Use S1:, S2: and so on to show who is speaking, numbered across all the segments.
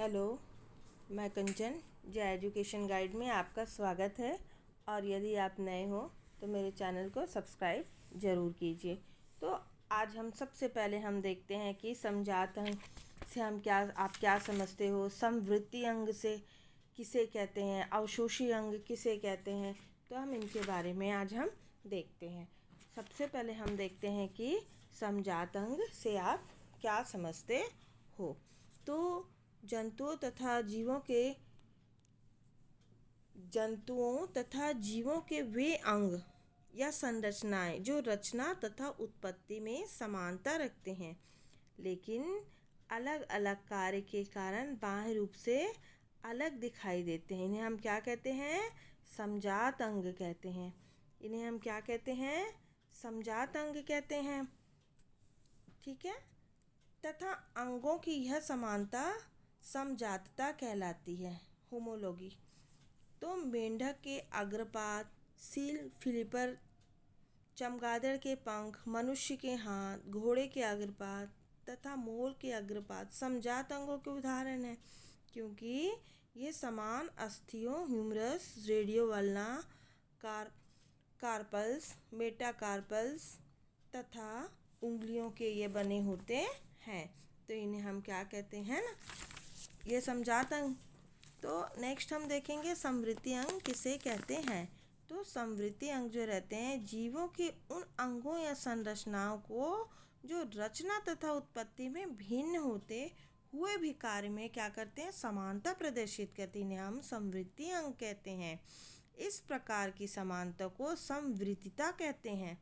S1: Hello, मैं कंचन जय education guide में आपका स्वागत है। और यदि आप नए हो तो मेरे चैनल को सब्सक्राइब ज़रूर कीजिए। तो आज हम सबसे पहले हम देखते हैं कि समजात अंग से आप क्या समझते हो, समवृत्ति अंग से किसे कहते हैं, अवशोषी अंग किसे कहते हैं। तो हम इनके बारे में आज हम देखते हैं। सबसे पहले हम देखते हैं कि समजात अंग से आप क्या समझते हो। तो जंतुओं तथा जीवों के वे अंग या संरचनाएं जो रचना तथा उत्पत्ति में समानता रखते हैं, लेकिन अलग अलग कार्य के कारण बाह्य रूप से अलग दिखाई देते हैं, इन्हें हम क्या कहते हैं, समजात अंग कहते हैं। इन्हें हम क्या कहते हैं, समजात अंग कहते हैं। ठीक है। तथा अंगों की यह समानता समजातता कहलाती है, होमोलॉगी। तो मेंढक के अग्रपाद, सील फिलिपर, चमगादड़ के पंख, मनुष्य के हाथ, घोड़े के अग्रपाद तथा मोर के अग्रपाद समजात अंगों के उदाहरण हैं, क्योंकि ये समान अस्थियों, ह्यूमरस, रेडियोवल्ना, कार्पल्स, मेटाकार्पल्स तथा उंगलियों के ये बने होते हैं। तो इन्हें हम क्या कहते हैं ना, ये समजात अंग। तो नेक्स्ट हम देखेंगे समवृत्ति अंग किसे कहते हैं। तो समवृत्ति अंग जो रहते हैं, जीवों के उन अंगों या संरचनाओं को जो रचना तथा उत्पत्ति में भिन्न होते हुए भी कार्य में क्या करते हैं, समानता प्रदर्शित करते हैं, हम समवृत्ति अंग कहते हैं। इस प्रकार की समानता को समवृत्तिता कहते हैं।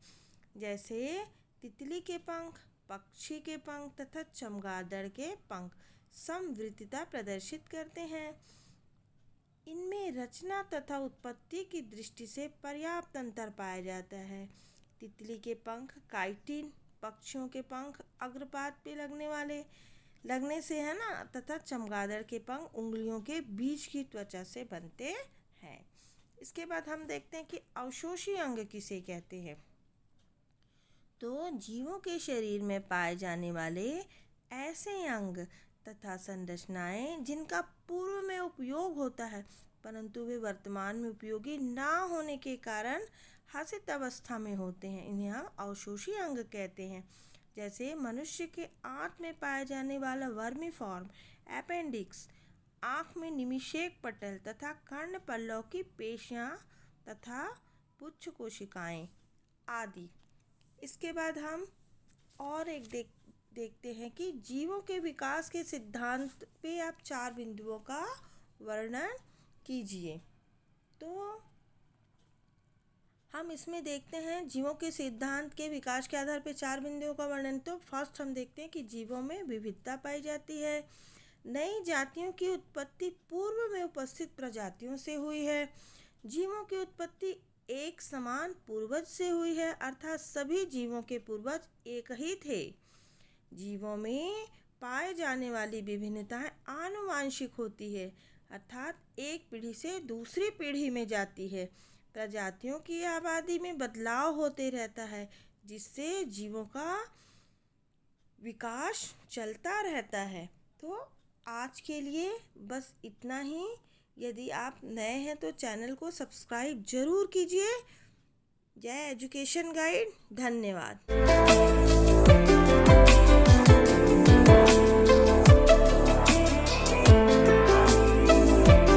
S1: जैसे तितली के पंख, पक्षी के पंख तथा चमगादड़ के पंख समवृत्तिता प्रदर्शित करते हैं। इनमें रचना तथा उत्पत्ति की दृष्टि से पर्याप्त अंतर पाया जाता है। तितली के पंख काइटिन, पक्षियों के पंख अग्रपाद पे लगने से है ना, तथा चमगादड़ के पंख उंगलियों के बीच की त्वचा से बनते हैं। इसके बाद हम देखते हैं कि अवशोषी अंग किसे कहते हैं। तो जीवों के शरीर में पाए जाने वाले ऐसे अंग तथा संरचनाएं जिनका पूर्व में उपयोग होता है, परंतु वे वर्तमान में उपयोगी ना होने के कारण हसित अवस्था में होते हैं, इन्हें हम अवशोषी अंग कहते हैं। जैसे मनुष्य के आंत में पाए जाने वाला वर्मीफॉर्म, अपेंडिक्स, आँख में निमिषेक पटल तथा कर्ण पल्लव की पेशियां तथा पुच्छ कोशिकाएं आदि। इसके बाद हम और एक देखते हैं कि जीवों के विकास के सिद्धांत पे आप 4 बिंदुओं का वर्णन कीजिए। तो हम इसमें देखते हैं जीवों के सिद्धांत के विकास के आधार पर 4 बिंदुओं का वर्णन। तो फर्स्ट हम देखते हैं कि जीवों में विविधता पाई जाती है। नई जातियों की उत्पत्ति पूर्व में उपस्थित प्रजातियों से हुई है। जीवों की उत्पत्ति एक समान पूर्वज से हुई है, अर्थात सभी जीवों के पूर्वज एक ही थे। जीवों में पाए जाने वाली विभिन्नताएं आनुवांशिक होती है, अर्थात एक पीढ़ी से दूसरी पीढ़ी में जाती है। प्रजातियों की आबादी में बदलाव होते रहता है, जिससे जीवों का विकास चलता रहता है। तो आज के लिए बस इतना ही। यदि आप नए हैं तो चैनल को सब्सक्राइब जरूर कीजिए। जय एजुकेशन गाइड, धन्यवाद।